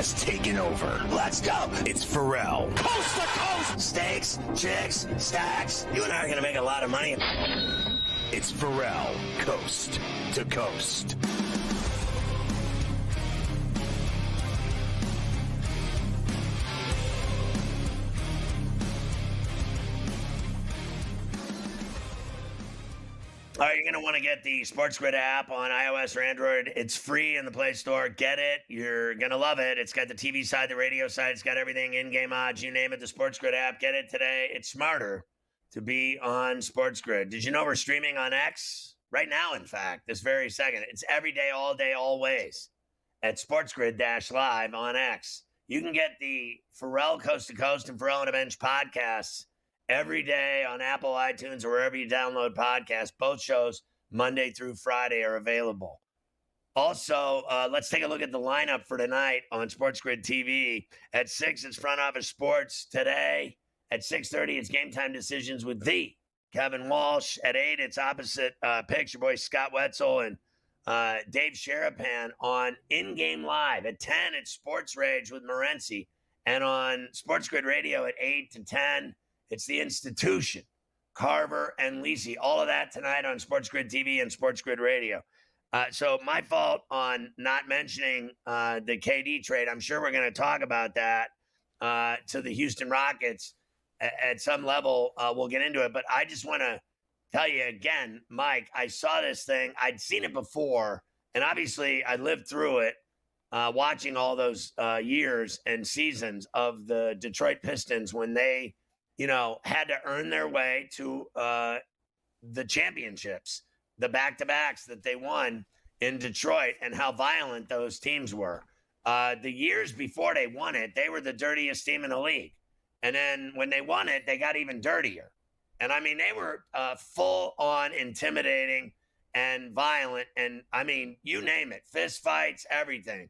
has taken over. Let's go. It's Ferrall. Coast to coast. Steaks, chicks, stacks. You and I are going to make a lot of money. It's Ferrall, coast to coast. All right, you're going to want to get the SportsGrid app on iOS or Android. It's free in the Play Store. Get it. You're going to love it. It's got the TV side, the radio side. It's got everything, in-game odds, you name it, the SportsGrid app. Get it today. It's smarter to be on SportsGrid. Did you know we're streaming on X? Right now, in fact, this very second. It's every day, always at SportsGrid-Live on X. You can get the Ferrall Coast to Coast and Ferrall on a Bench podcasts every day on Apple, iTunes, or wherever you download podcasts. Both shows, Monday through Friday, are available. Also, let's take a look at the lineup for tonight on SportsGrid TV. At 6, it's Front Office Sports today. At 6:30, it's Game Time Decisions with the Kevin Walsh. At 8, it's Opposite Picks, your boy Scott Wetzel and Dave Sherapan on In-Game Live. At 10, it's Sports Rage with Morency. And on SportsGrid Radio at 8 to 10, it's The Institution, Carver and Lisi. All of that tonight on SportsGrid TV and SportsGrid Radio. So my fault on not mentioning the KD trade. I'm sure we're going to talk about that to the Houston Rockets at some level. We'll get into it. But I just want to tell you again, Mike, I saw this thing. I'd seen it before. And obviously I lived through it, watching all those years and seasons of the Detroit Pistons when they had to earn their way to the championships, the back-to-backs that they won in Detroit, and how violent those teams were. The years before they won it, they were the dirtiest team in the league. And then when they won it, they got even dirtier. And, I mean, they were full-on intimidating and violent. And, I mean, you name it, fist fights, everything.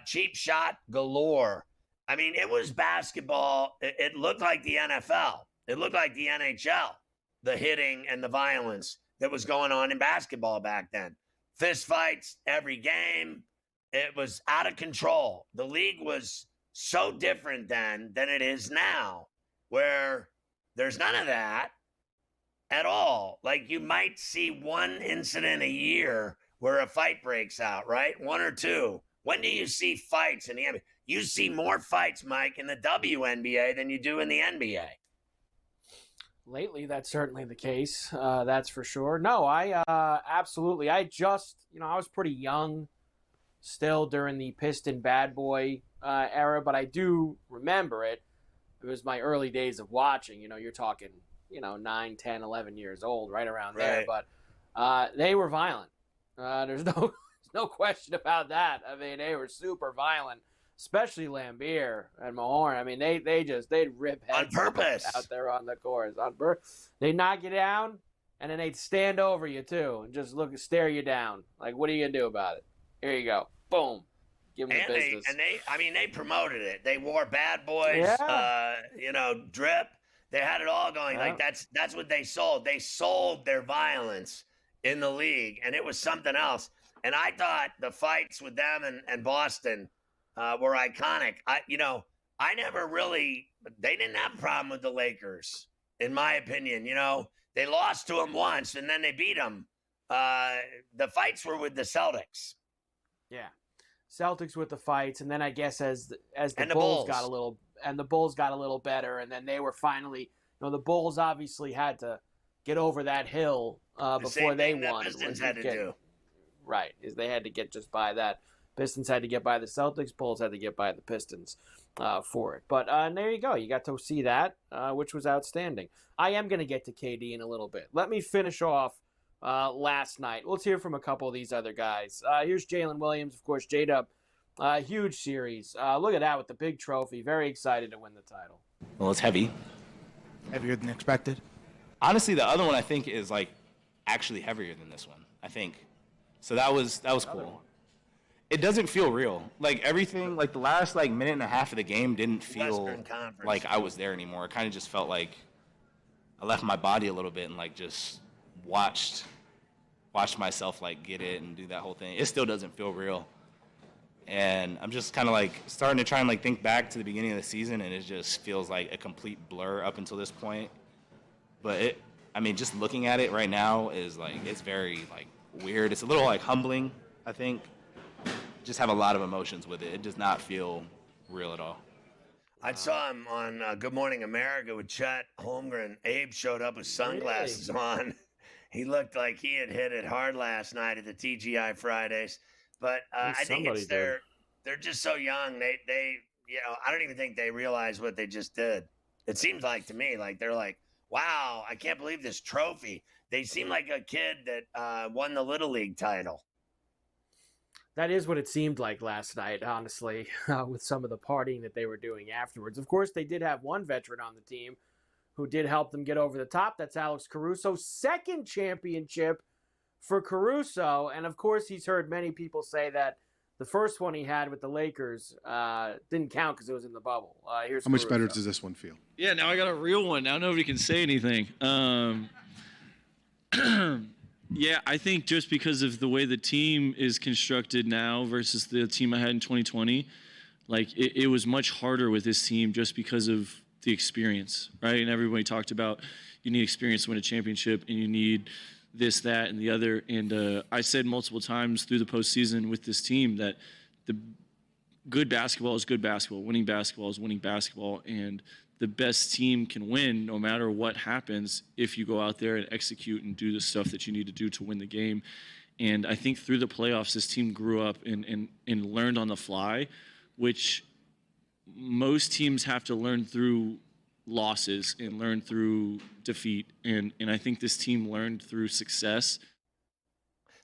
Cheap shot galore. I mean, it was basketball. It looked like the NFL. It looked like the NHL, the hitting and the violence that was going on in basketball back then. Fist fights every game. It was out of control. The league was so different then than it is now, where there's none of that at all. Like, you might see one incident a year where a fight breaks out, right? One or two. When do you see fights in the NBA? You see more fights, Mike, in the WNBA than you do in the NBA. Lately, that's certainly the case. That's for sure. No, I absolutely. I was pretty young still during the Piston bad boy era, but I do remember it. It was my early days of watching. You're talking, 9, 10, 11 years old, right around there. But they were violent. There's no question about that. I mean, they were super violent. Especially Lambeer and Mahorn. I mean, they'd rip heads on purpose out there on the course. They'd knock you down, and then they'd stand over you too and just stare you down. Like, what are you gonna do about it? Here you go, boom, give them the business. They promoted it. They wore Bad Boys, drip. They had it all going. Yeah. Like that's what they sold. They sold their violence in the league, and it was something else. And I thought the fights with them and Boston were iconic. I never really, they didn't have a problem with the Lakers, in my opinion. They lost to them once and then they beat them. The fights were with the Celtics. Yeah. Celtics with the fights. And then I guess as the Bulls got a little better, and then they were finally, the Bulls obviously had to get over that hill before they won. The Pistons had to do. Right. Is they had to get just by that. Pistons had to get by the Celtics. Bulls had to get by the Pistons for it. But there you go. You got to see that, which was outstanding. I am going to get to KD in a little bit. Let me finish off last night. Let's hear from a couple of these other guys. Here's Jalen Williams, of course, J-Dub. Huge series. Look at that with the big trophy. Very excited to win the title. Well, it's heavy. Heavier than expected? Honestly, the other one I think is actually heavier than this one, I think. So that was cool. It doesn't feel real. Everything, the last minute and a half of the game didn't feel like I was there anymore. It kind of just felt like I left my body a little bit and just watched myself get it and do that whole thing. It still doesn't feel real. And I'm just kind of like starting to try and like think back to the beginning of the season, and it just feels like a complete blur up until this point. But just looking at it right now is like, it's very like weird. It's a little like humbling, I think. Just have a lot of emotions with it. It does not feel real at all. I saw him on Good Morning America with Chet Holmgren. Abe showed up with sunglasses on. He looked like he had hit it hard last night at the TGI Fridays. But I think it's they're just so young. They I don't even think they realize what they just did. It seems like to me like they're like, wow, I can't believe this trophy. They seem like a kid that won the Little League title. That is what it seemed like last night, honestly, with some of the partying that they were doing afterwards. Of course, they did have one veteran on the team who did help them get over the top. That's Alex Caruso. Second championship for Caruso. And, of course, he's heard many people say that the first one he had with the Lakers didn't count because it was in the bubble. Here's How much Caruso. better does this one feel? Yeah, now I got a real one. Now nobody can say anything. Yeah, I think just because of the way the team is constructed now versus the team I had in 2020, like it was much harder with this team just because of the experience, right? And everybody talked about you need experience to win a championship and you need this, that, and the other. And I said multiple times through the postseason with this team that the good basketball is good basketball, winning basketball is winning basketball, and the best team can win no matter what happens if you go out there and execute and do the stuff that you need to do to win the game. And I think through the playoffs, this team grew up and learned on the fly, which most teams have to learn through losses and learn through defeat. And I think this team learned through success.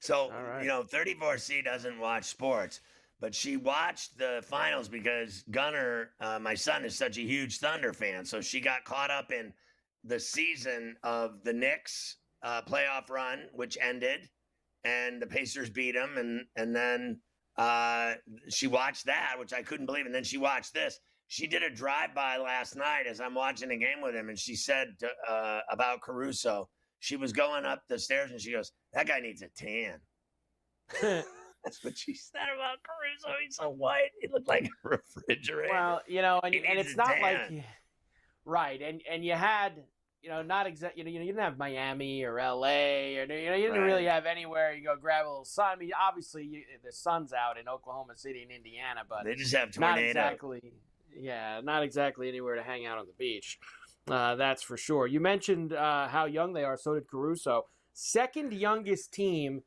So, 34C doesn't watch sports. But she watched the finals because Gunner, my son, is such a huge Thunder fan. So she got caught up in the season of the Knicks playoff run, which ended, and the Pacers beat them. And then she watched that, which I couldn't believe. And then she watched this. She did a drive-by last night as I'm watching the game with him, and she said about Caruso, she was going up the stairs, and she goes, that guy needs a tan. That's what she said about Caruso. He's so white. He looked like a refrigerator. Well, and it's not like, right. And you had, not exactly, you didn't have Miami or LA or, you didn't really have anywhere you go grab a little sun. I mean, obviously the sun's out in Oklahoma City and Indiana, but they just have tornado. Not exactly anywhere to hang out on the beach. That's for sure. You mentioned how young they are. So did Caruso. Second youngest team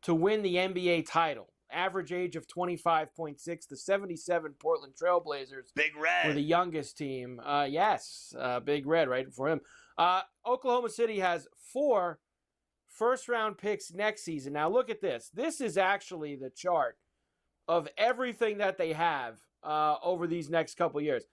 to win the NBA title. Average age of 25.6. The 77 Portland Trailblazers Big Red were the youngest team. Yes, Big Red right before him. Oklahoma City has 4 first-round picks next season. Now look at this. This is actually the chart of everything that they have over these next couple years.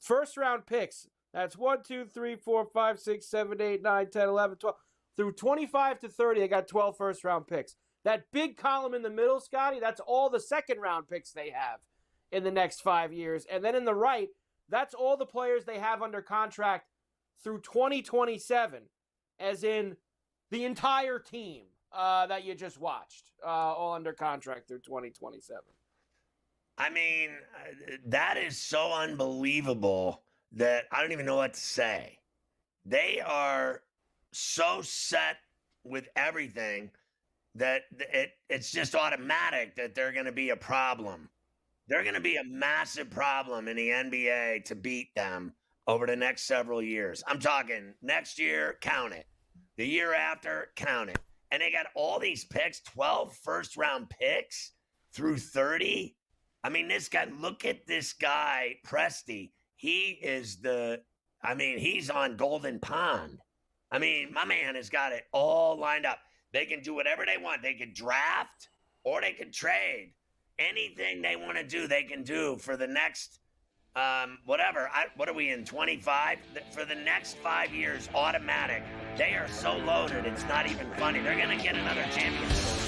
First-round picks. That's 1, 2, 3, 4, 5, 6, 7, 8, 9, 10, 11, 12. Through 25 to 30, they got 12 first-round picks. That big column in the middle, Scotty, that's all the second-round picks they have in the next 5 years. And then in the right, that's all the players they have under contract through 2027, as in the entire team that you just watched, all under contract through 2027. I mean, that is so unbelievable that I don't even know what to say. They are so set with everything that it's just automatic that they're going to be a problem. They're going to be a massive problem in the NBA to beat them over the next several years. I'm talking next year, count it. The year after, count it. And they got all these picks, 12 first-round picks through 30. I mean, this guy, look at this guy, Presti. He's on Golden Pond. I mean, my man has got it all lined up. They can do whatever they want. They can draft or they can trade. Anything they want to do, they can do for the next, whatever. What are we in, 25? For the next 5 years, automatic. They are so loaded, it's not even funny. They're going to get another championship.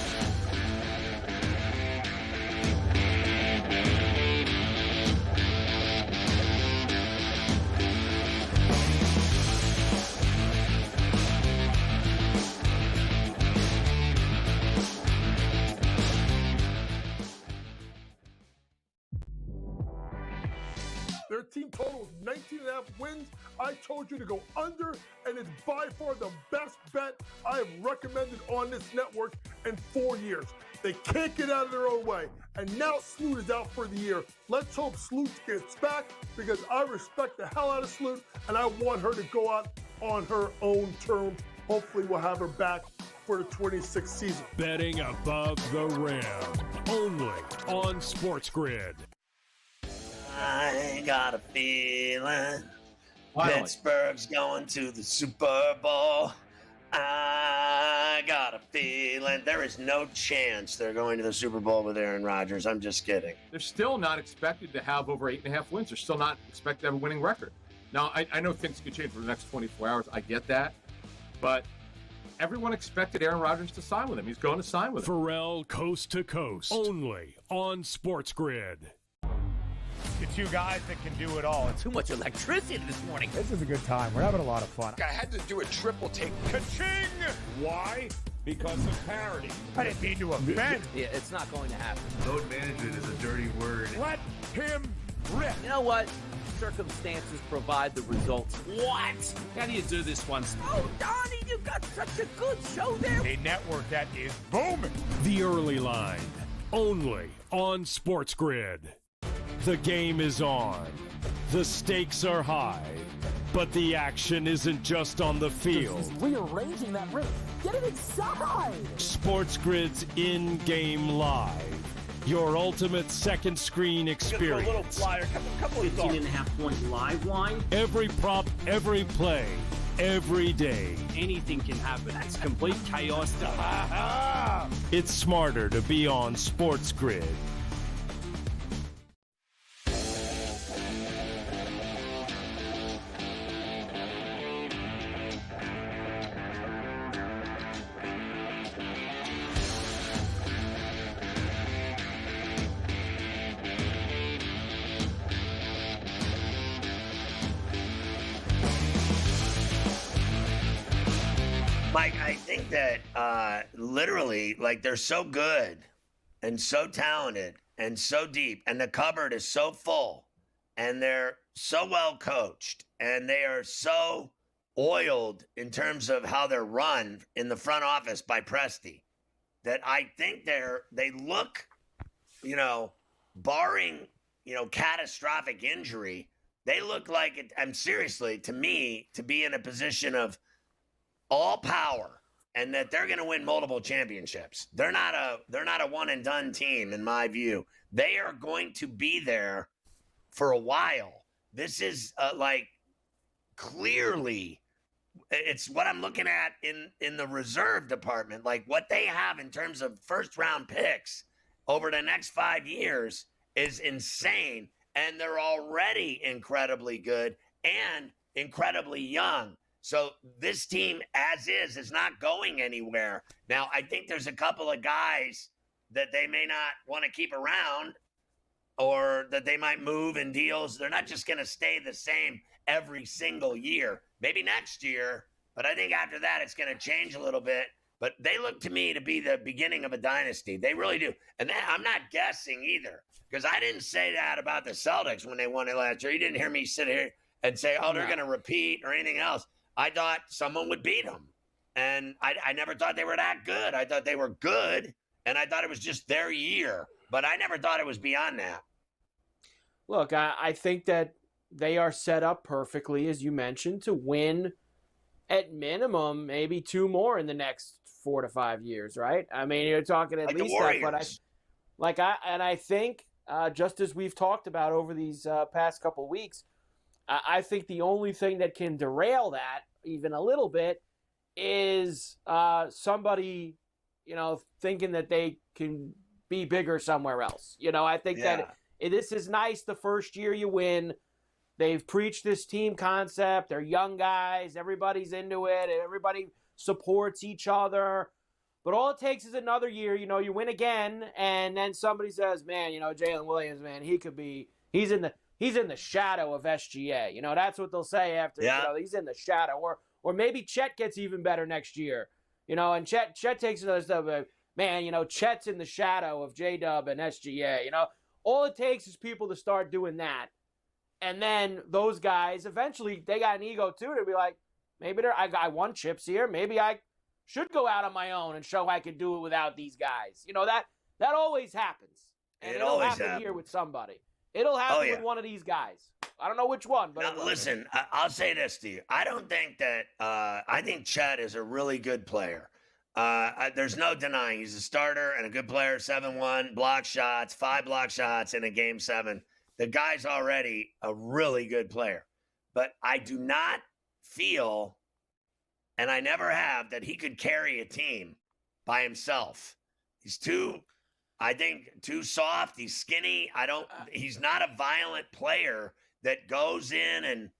Their team total is 19.5 wins. I told you to go under, and it's by far the best bet I have recommended on this network in 4 years. They can't get out of their own way. And now Sloot is out for the year. Let's hope Sloot gets back, because I respect the hell out of Sloot, and I want her to go out on her own terms. Hopefully we'll have her back for the 26th season. Betting above the rim, only on SportsGrid. I got a feeling Pittsburgh's going to the Super Bowl. I got a feeling there is no chance they're going to the Super Bowl with Aaron Rodgers. I'm just kidding. They're still not expected to have over 8.5 wins. They're still not expected to have a winning record. Now, I know things could change for the next 24 hours. I get that. But everyone expected Aaron Rodgers to sign with him. He's going to sign with him. Ferrall Coast to Coast, only on SportsGrid. The two guys that can do it all. Too much electricity this morning. This is a good time. We're having a lot of fun. I had to do a triple take. Ka-ching! Why? Because of parity. I didn't mean to offend. Yeah, it's not going to happen. Load management is a dirty word. Let him rip. You know what? Circumstances provide the results. What? How do you do this one? Oh, Donnie, you've got such a good show there. A network that is booming. The Early Line, only on SportsGrid. The game is on. The stakes are high. But the action isn't just on the field. He's rearranging that ring. Get it inside! SportsGrid's in-game live. Your ultimate second screen experience. A little flyer, couple of 15.5-point live line. Every prop, every play, every day. Anything can happen. That's complete chaos. It's smarter to be on SportsGrid. Mike, I think that literally, like, they're so good and so talented and so deep, and the cupboard is so full, and they're so well coached, and they are so oiled in terms of how they're run in the front office by Presti, that I think they look, barring, catastrophic injury, they look like it. And seriously, to me, to be in a position of all power, and that they're going to win multiple championships. They're not a one and done team, in my view. They are going to be there for a while. This is clearly, it's what I'm looking at in the reserve department, like what they have in terms of first round picks over the next 5 years is insane. And they're already incredibly good and incredibly young. So this team, as is not going anywhere. Now, I think there's a couple of guys that they may not want to keep around, or that they might move in deals. They're not just going to stay the same every single year. Maybe next year, but I think after that it's going to change a little bit. But they look to me to be the beginning of a dynasty. They really do. And I'm not guessing either, because I didn't say that about the Celtics when they won it last year. You didn't hear me sit here and say, oh, they're going to repeat or anything else. I thought someone would beat them. And I never thought they were that good. I thought they were good, and I thought it was just their year. But I never thought it was beyond that. Look, I think that they are set up perfectly, as you mentioned, to win at minimum maybe 2 more in the next 4 to 5 years, right? I mean, you're talking at least that. But I think, just as we've talked about over these past couple of weeks, I think the only thing that can derail that even a little bit is somebody, thinking that they can be bigger somewhere else. I think that this is nice the first year you win. They've preached this team concept. They're young guys. Everybody's into it. Everybody supports each other. But all it takes is another year. You win again, and then somebody says, man, Jalen Williams, man, he's in the shadow of SGA. That's what they'll say after, he's in the shadow. Or maybe Chet gets even better next year, and Chet takes another step. Man, Chet's in the shadow of J-Dub and SGA. All it takes is people to start doing that. And then those guys, eventually, they got an ego too. They'd be like, maybe I won chips here. Maybe I should go out on my own and show I can do it without these guys. That always happens. And it'll happen here with somebody. It'll happen with one of these guys. I don't know which one, but now, listen, I'll say this to you. I don't think that I think Chet is a really good player. There's no denying he's a starter and a good player. 7-1 block shots, 5 block shots in a game 7. The guy's already a really good player. But I do not feel, and I never have, that he could carry a team by himself. He's too soft. He's skinny. He's not a violent player that goes in and,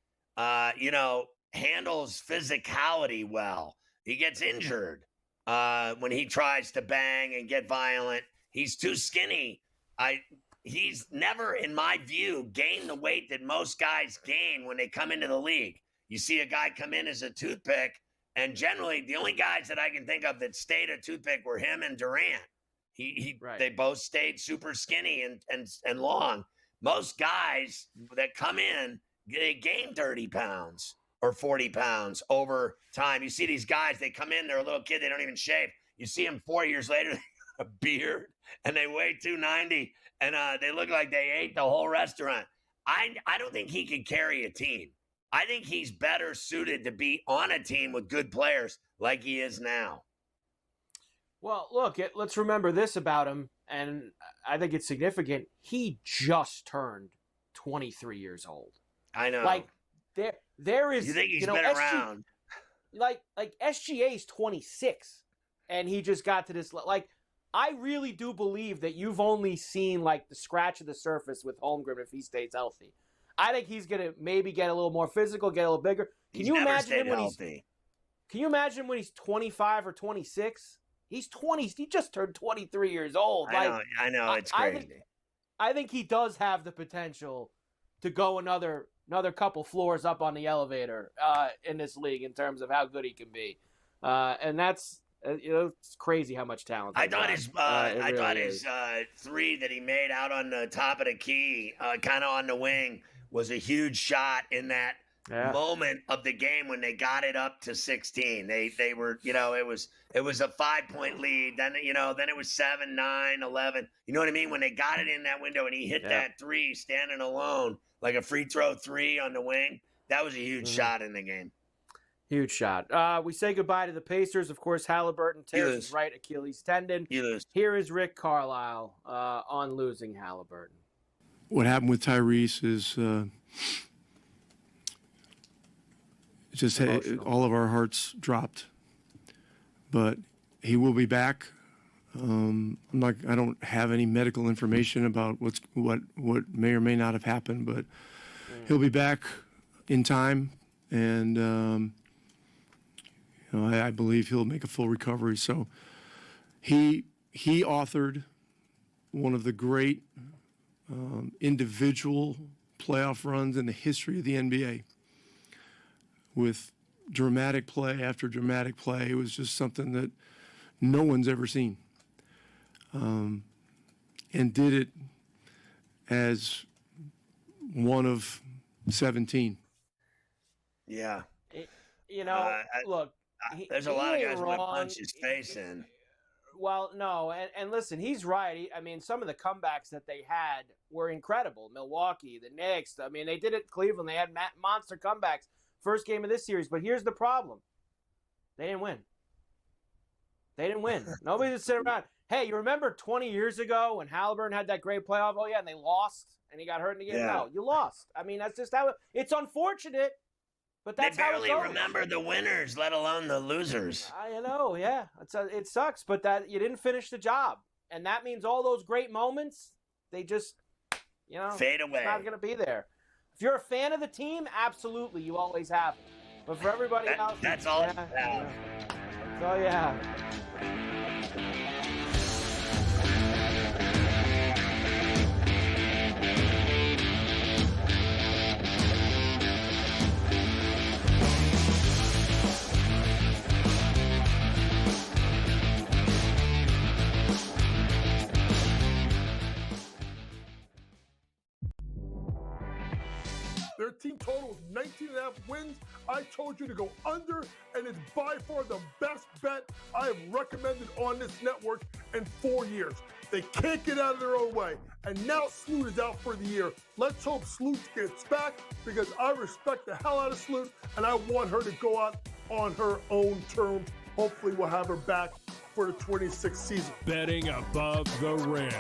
handles physicality well. He gets injured when he tries to bang and get violent. He's too skinny. He's never, in my view, gained the weight that most guys gain when they come into the league. You see a guy come in as a toothpick, and generally the only guys that I can think of that stayed a toothpick were him and Durant. They both stayed super skinny and long. Most guys that come in, they gain 30 pounds or 40 pounds over time. You see these guys, they come in, they're a little kid, they don't even shave. You see them 4 years later, they have a beard, and they weigh 290, and they look like they ate the whole restaurant. I don't think he could carry a team. I think he's better suited to be on a team with good players like he is now. Well, look, let's remember this about him, and I think it's significant. He just turned 23 years old. I know. Like, there is... You think he's been around? Like SGA's 26, and he just got to this... Like, I really do believe that you've only seen, like, the scratch of the surface with Holmgren if he stays healthy. I think he's going to maybe get a little more physical, get a little bigger. Can you imagine when he's 25 or 26? He's 20. He just turned 23 years old. I know. It's crazy. I think he does have the potential to go another couple floors up on the elevator in this league in terms of how good he can be. And that's it's crazy how much talent. I thought his three that he made out on the top of the key, kind of on the wing, was a huge shot in that moment of the game when they got it up to 16. They were, it was a 5-point lead. Then it was 7, 9, 11. You know what I mean? When they got it in that window and he hit that three standing alone, like a free throw three on the wing, that was a huge shot in the game. Huge shot. We say goodbye to the Pacers. Of course, Halliburton tears his right Achilles tendon. Here is Rick Carlisle on losing Halliburton. What happened with Tyrese is just all of our hearts dropped. But he will be back. I don't have any medical information about what may or may not have happened, but he'll be back in time, and I believe he'll make a full recovery. So he authored one of the great individual playoff runs in the history of the NBA with dramatic play after dramatic play. It was just something that no one's ever seen. And did it as one of 17. Yeah. Look, there's a lot of guys who would punch his face in. Well, no, and listen, he's right. I mean, some of the comebacks that they had were incredible. Milwaukee, the Knicks. I mean, they did it in Cleveland. They had monster comebacks. First game of this series. But here's the problem. They didn't win. Nobody just sit around. Hey, you remember 20 years ago when Halliburton had that great playoff? Oh, yeah, and they lost, and he got hurt in the game? Yeah. No, you lost. I mean, that's just how it's unfortunate, but that's how it goes. They barely remember the winners, let alone the losers. I know, yeah. It sucks, but that you didn't finish the job. And that means all those great moments, they just, fade away. It's not going to be there. If you're a fan of the team, absolutely, you always have. But for everybody else, that's all you have. That's all you have. Their team total is 19.5 wins. I told you to go under, and it's by far the best bet I have recommended on this network in 4 years. They can't get out of their own way. And now Sloot is out for the year. Let's hope Sloot gets back, because I respect the hell out of Sloot, and I want her to go out on her own terms. Hopefully we'll have her back for the 26th season. Betting above the rim.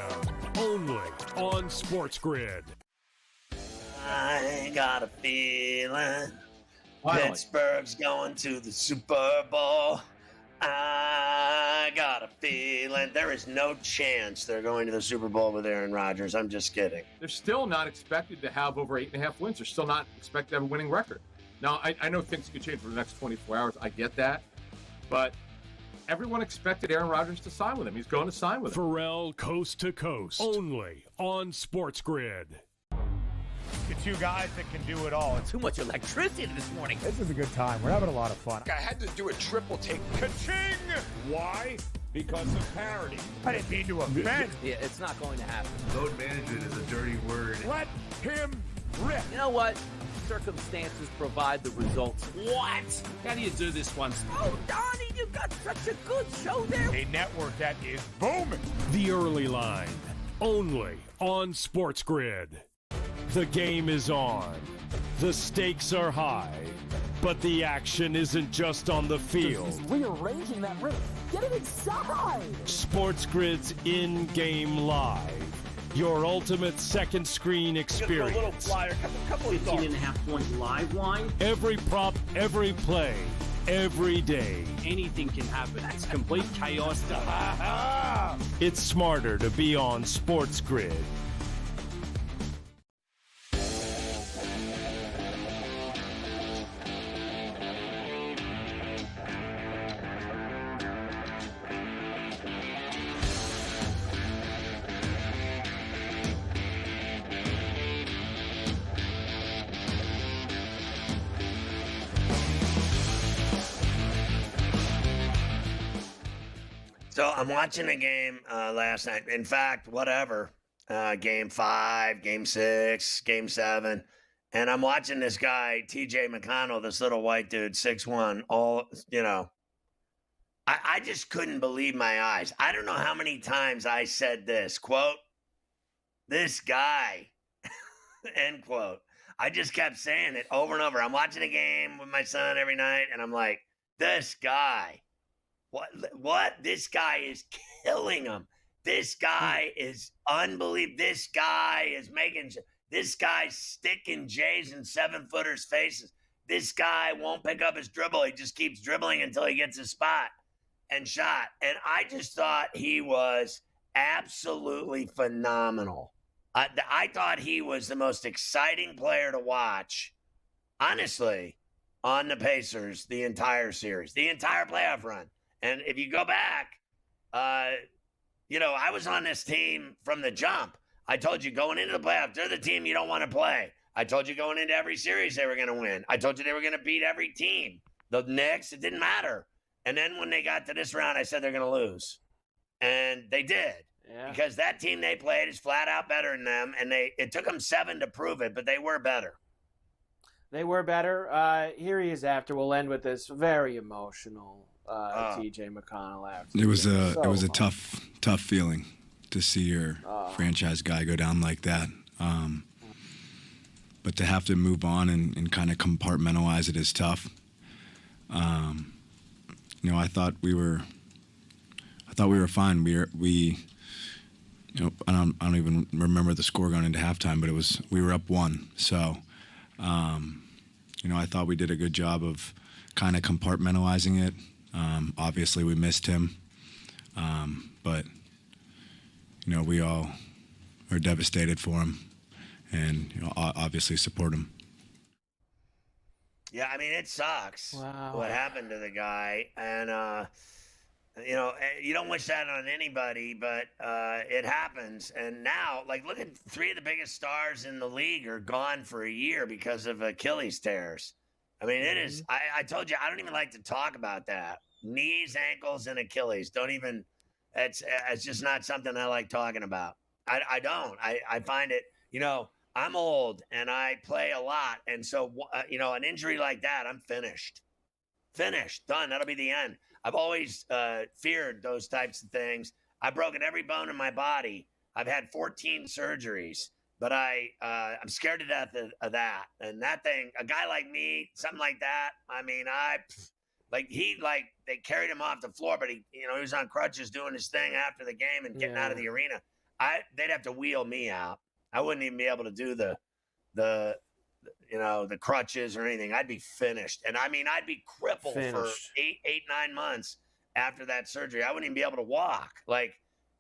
Only on SportsGrid. I got a feeling Pittsburgh's going to the Super Bowl. I got a feeling there is no chance they're going to the Super Bowl with Aaron Rodgers. I'm just kidding. They're still not expected to have over 8.5 wins. They're still not expected to have a winning record. Now, I know things could change for the next 24 hours. I get that. But everyone expected Aaron Rodgers to sign with him. He's going to sign with him. Ferrall coast to coast. Only on SportsGrid. The two guys that can do it all. It's Too much electricity this morning. This is a good time. We're having a lot of fun. I had to do a triple take. Ka-ching! Why? Because of parity. I didn't mean to offend. Yeah, it's not going to happen. Load management is a dirty word. Let him rip. You know what? Circumstances provide the results. What? How do you do this one? Oh, Donnie, you got such a good show there. A network that is booming. The early line. Only on SportsGrid. The game is on. The stakes are high. But the action isn't just on the field. He's rearranging that rim. Get it inside. SportsGrid's in-game live. Your ultimate second screen experience. A little flyer, couple of 15.5-point live line. Every prop, every play, every day. Anything can happen. It's complete chaos. It's smarter to be on SportsGrid. So I'm watching a game last night. In fact, whatever, game 5, game 6, game 7. And I'm watching this guy, TJ McConnell, this little white dude, 6'1", I just couldn't believe my eyes. I don't know how many times I said this, quote, this guy, end quote. I just kept saying it over and over. I'm watching a game with my son every night, and I'm like, this guy. What? This guy is killing him. This guy is unbelievable. This guy is this guy's sticking Jays and 7-footers' faces. This guy won't pick up his dribble. He just keeps dribbling until he gets his spot and shot. And I just thought he was absolutely phenomenal. I thought he was the most exciting player to watch, honestly, on the Pacers the entire series, the entire playoff run. And if you go back, I was on this team from the jump. I told you going into the playoffs, they're the team you don't want to play. I told you going into every series they were going to win. I told you they were going to beat every team. The Knicks, it didn't matter. And then when they got to this round, I said they're going to lose. And they did. Yeah. Because that team they played is flat out better than them. And it took them 7 to prove it, but they were better. They were better. Here he is after. We'll end with this very emotional TJ McConnell after. It was a tough feeling to see your franchise guy go down like that. But to have to move on and kind of compartmentalize it is tough. I thought we were fine. We I don't even remember the score going into halftime, but we were up 1. So, I thought we did a good job of kind of compartmentalizing it. Obviously, we missed him, but we all are devastated for him, and obviously support him. Yeah, I mean, it sucks what happened to the guy, and you don't wish that on anybody, but it happens. And now, look at 3 of the biggest stars in the league are gone for a year because of Achilles tears. I mean, it is. I told you, I don't even like to talk about that. Knees, ankles, and Achilles. Don't even. It's just not something I like talking about. I don't. I find it. I'm old and I play a lot. And so, an injury like that, I'm finished. Finished. Done. That'll be the end. I've always feared those types of things. I've broken every bone in my body. I've had 14 surgeries, but I'm scared to death of that. And that thing, a guy like me, something like that, I mean, they carried him off the floor, but he was on crutches doing his thing after the game and getting out of the arena. They'd have to wheel me out. I wouldn't even be able to do the crutches or anything. I'd be finished. And I mean, I'd be crippled for 9 months after that surgery. I wouldn't even be able to walk. Like,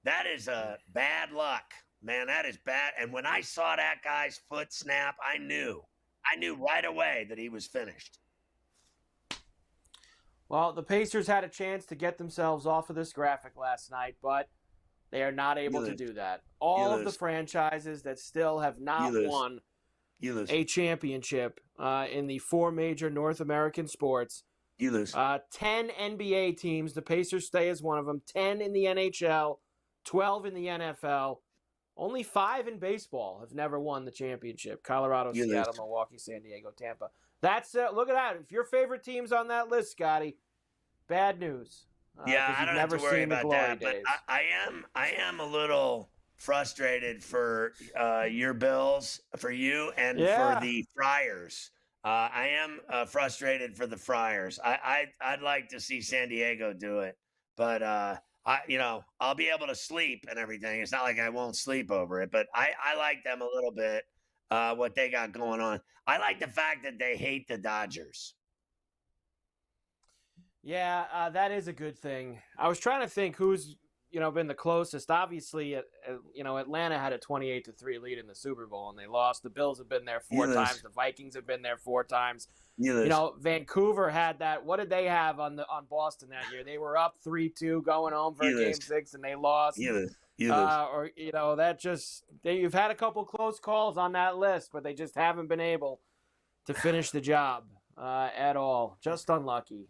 that is a bad luck, man. That is bad. And when I saw that guy's foot snap, I knew right away that he was finished. Well, the Pacers had a chance to get themselves off of this graphic last night, but they are not able to do that. All of the franchises that still have not won a championship in the 4 major North American sports. You lose. 10 NBA teams. The Pacers stay as one of them. 10 in the NHL. 12 in the NFL. Only 5 in baseball have never won the championship. Colorado, Seattle, Milwaukee, San Diego, Tampa. That's look at that. If your favorite team's on that list, Scotty, bad news. I don't have to worry about that. But I am a little frustrated for your Bills, for you, and for the Friars. I am frustrated for the Friars. I'd like to see San Diego do it, but I'll be able to sleep and everything. It's not like I won't sleep over it, but I like them a little bit. What they got going on. I like the fact that they hate the Dodgers. Yeah, that is a good thing. I was trying to think who's been the closest. Obviously, Atlanta had a 28-3 lead in the Super Bowl and they lost. The Bills have been there 4 times. The Vikings have been there 4 times. Vancouver had that. What did they have on Boston that year? They were up 3-2 going home for Game 6 and they lost. You've had a couple close calls on that list, but they just haven't been able to finish the job at all. Just unlucky.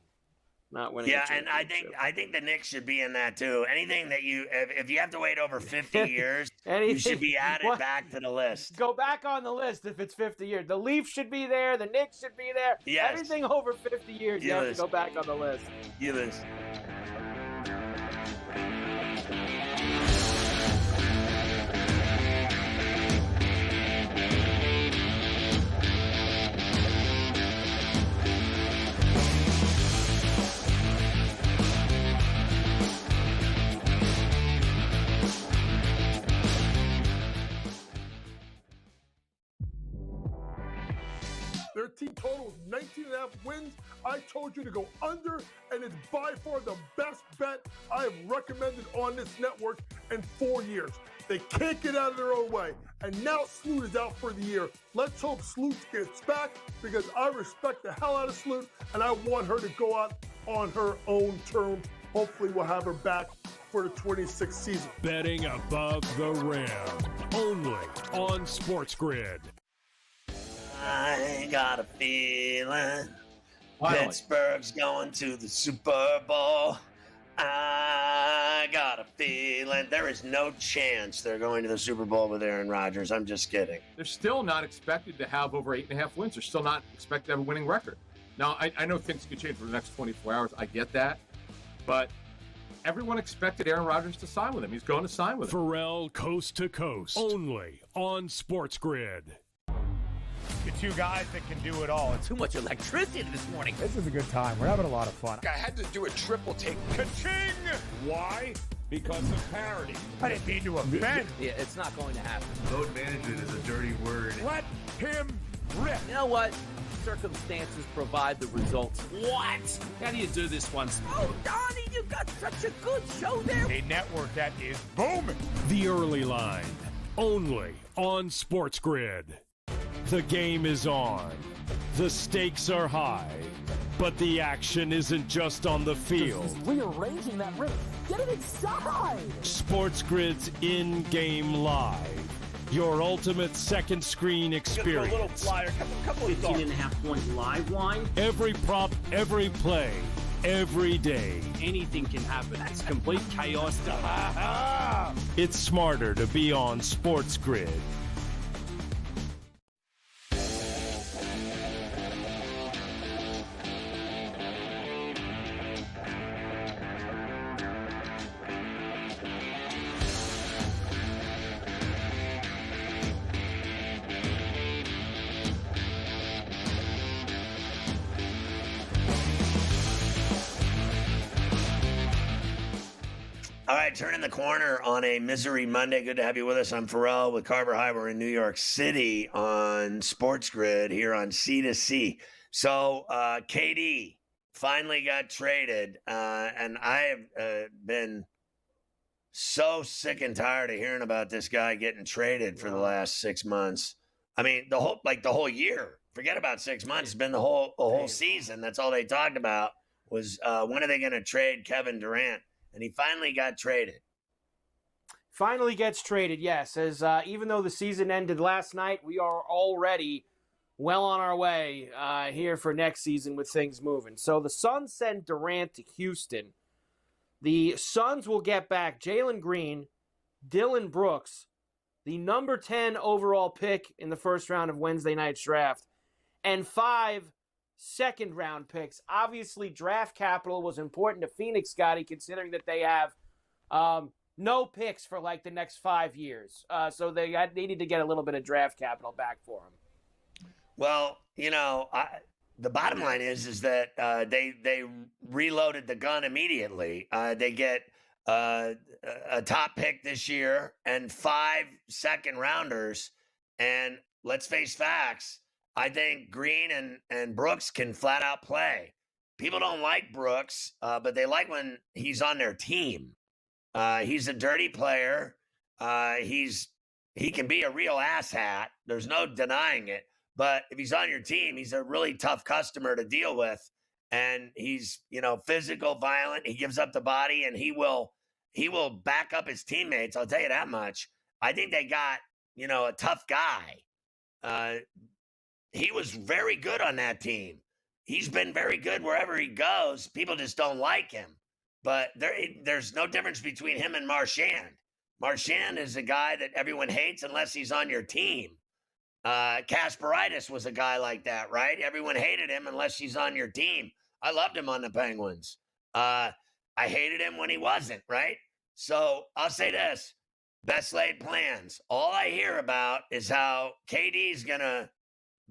Not winning. Yeah, and I think the Knicks should be in that too. Anything that if you have to wait over 50 years, you should be added back to the list. Go back on the list if it's 50 years. The Leafs should be there. The Knicks should be there. Yes. Anything over 50 years, you have to go back on the list. You lose. Their team total is 19.5 wins. I told you to go under, and it's by far the best bet I have recommended on this network in 4 years. They can't get out of their own way. And now Sloot is out for the year. Let's hope Sloot gets back because I respect the hell out of Sloot, and I want her to go out on her own terms. Hopefully we'll have her back for the 26th season. Betting above the rim. Only on SportsGrid. I got a feeling Pittsburgh's going to the Super Bowl. I got a feeling there is no chance they're going to the Super Bowl with Aaron Rodgers. I'm just kidding. They're still not expected to have over 8.5 wins. They're still not expected to have a winning record. Now, I know things could change for the next 24 hours. I get that. But everyone expected Aaron Rodgers to sign with him. He's going to sign with him. Ferrall coast to coast. Only on SportsGrid. The 2 guys that can do it all. Too much electricity this morning. This is a good time. We're having a lot of fun. I had to do a triple take. Ka-ching! Why? Because of parity. I didn't mean to offend. Yeah, it's not going to happen. Load management is a dirty word. Let him rip. You know what? Circumstances provide the results. What? How do you do this one? Oh, Donnie, you got such a good show there. A network that is booming. The Early Line. Only on SportsGrid. The game is on. The stakes are high. But the action isn't just on the field. He's rearranging that rhythm. Get it inside! SportsGrid's in-game live. Your ultimate second screen experience. A little flyer, couple of 15.5 point live line. Every prop, every play, every day. Anything can happen. It's complete chaos. It's smarter to be on SportsGrid. All right, turning the corner on a Misery Monday. Good to have you with us. I'm Ferrall with Carver High. We're in New York City on SportsGrid here on C2C. So KD finally got traded, and I have been so sick and tired of hearing about this guy getting traded for the last 6 months. I mean, the whole year. Forget about 6 months. It's been the whole season. That's all they talked about was when are they going to trade Kevin Durant? And he finally got traded. Finally gets traded, yes. As even though the season ended last night, we are already well on our way here for next season with things moving. So the Suns send Durant to Houston. The Suns will get back Jalen Green, Dylan Brooks, the number 10 overall pick in the first round of Wednesday night's draft, and 5 second-round picks. Obviously, draft capital was important to Phoenix, Scotty, considering that they have no picks for like the next 5 years. So they needed to get a little bit of draft capital back for them. Well, the bottom line is that they reloaded the gun immediately. They get a top pick this year and 5 second-rounders. And let's face facts. I think Green and Brooks can flat out play. People don't like Brooks, but they like when he's on their team. He's a dirty player. He can be a real asshat. There's no denying it. But if he's on your team, he's a really tough customer to deal with. And he's, physical, violent. He gives up the body, and he will back up his teammates. I'll tell you that much. I think they got, a tough guy. He was very good on that team. He's been very good wherever he goes. People just don't like him. But there's no difference between him and Marchand. Marchand is a guy that everyone hates unless he's on your team. Kasparaitis was a guy like that, right? Everyone hated him unless he's on your team. I loved him on the Penguins. I hated him when he wasn't, right? So I'll say this. Best laid plans. All I hear about is how KD's going to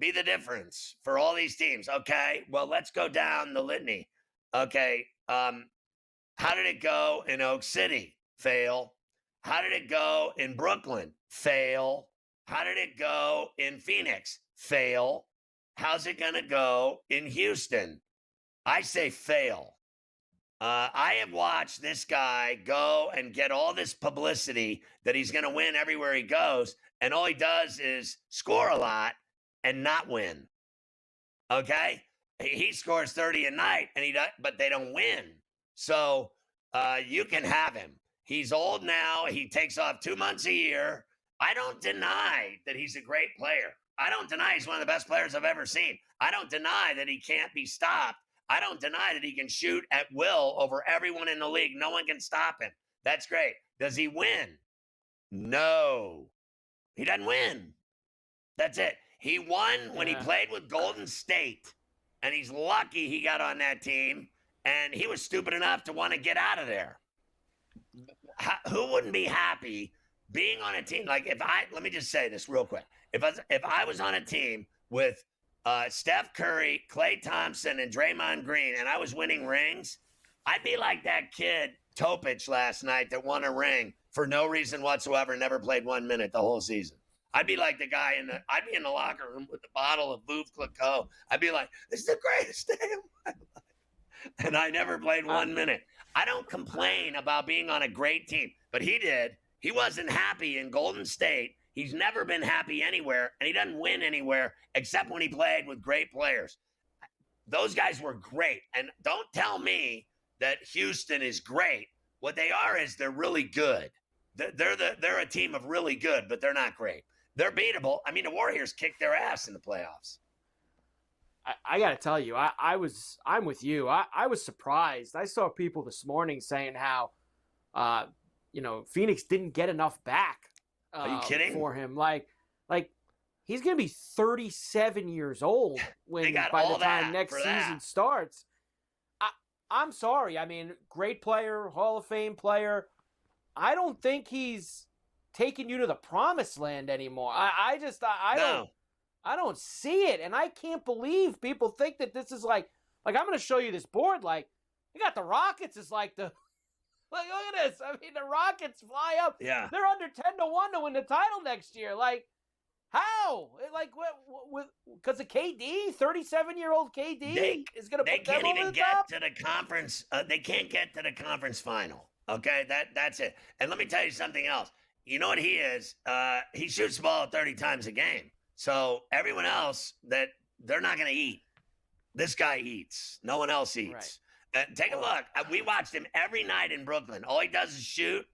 be the difference for all these teams. Okay, well, let's go down the litany. Okay, how did it go in Oak City? Fail. How did it go in Brooklyn? Fail. How did it go in Phoenix? Fail. How's it going to go in Houston? I say fail. I have watched this guy go and get all this publicity that he's going to win everywhere he goes, and all he does is score a lot and not win. Okay? He scores 30 a night, but they don't win. So you can have him. He's old now. He takes off 2 months a year. I don't deny that he's a great player. I don't deny he's one of the best players I've ever seen. I don't deny that he can't be stopped. I don't deny that he can shoot at will over everyone in the league. No one can stop him. That's great. Does he win? No. He doesn't win. That's it. He won when he played with Golden State, and he's lucky he got on that team, and he was stupid enough to want to get out of there. Who wouldn't be happy being on a team? Like let me just say this real quick. If I was on a team with Steph Curry, Klay Thompson, and Draymond Green, and I was winning rings, I'd be like that kid Topic last night that won a ring for no reason whatsoever, never played 1 minute the whole season. I'd be like the guy I'd be in the locker room with the bottle of Veuve Clicquot. I'd be like, this is the greatest day of my life. And I never played 1 minute. I don't complain about being on a great team, but he did. He wasn't happy in Golden State. He's never been happy anywhere, and he doesn't win anywhere except when he played with great players. Those guys were great. And don't tell me that Houston is great. What they are is they're really good. They're a team of really good, but they're not great. They're beatable. I mean, the Warriors kicked their ass in the playoffs. I got to tell you, I'm with you. I was surprised. I saw people this morning saying how, Phoenix didn't get enough back. Are you kidding? For him, like he's gonna be 37 years old by the time next season starts. I'm sorry. I mean, great player, Hall of Fame player. I don't think he's taking you to the promised land anymore. I don't see it, and I can't believe people think that this is like I'm going to show you this board. Like, you got the Rockets as like the Look at this. I mean, the Rockets fly up. Yeah. They're under 10-1 to win the title next year. Like, how? Like, because of KD, 37-year-old KD is going to put them over the top? They can't even get to the conference. They can't get to the conference final. Okay, that's it. And let me tell you something else. You know what he is? He shoots the ball 30 times a game. So everyone else that they're not going to eat. This guy eats. No one else eats. Right. Take a look. We watched him every night in Brooklyn. All he does is shoot.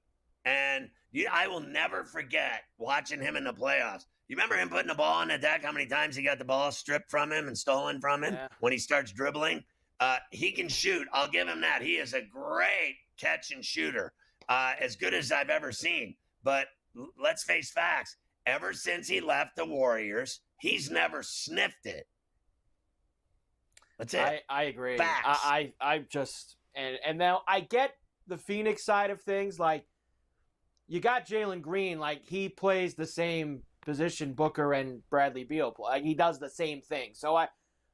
And I will never forget watching him in the playoffs. You remember him putting the ball on the deck? How many times he got the ball stripped from him and stolen from him when he starts dribbling? He can shoot. I'll give him that. He is a great catch and shooter, as good as I've ever seen. But let's face facts. Ever since he left the Warriors, he's never sniffed it. That's it. I agree. Facts. I just and now I get the Phoenix side of things. Like, you got Jalen Green. Like, he plays the same position Booker and Bradley Beal play. Like, he does the same thing. So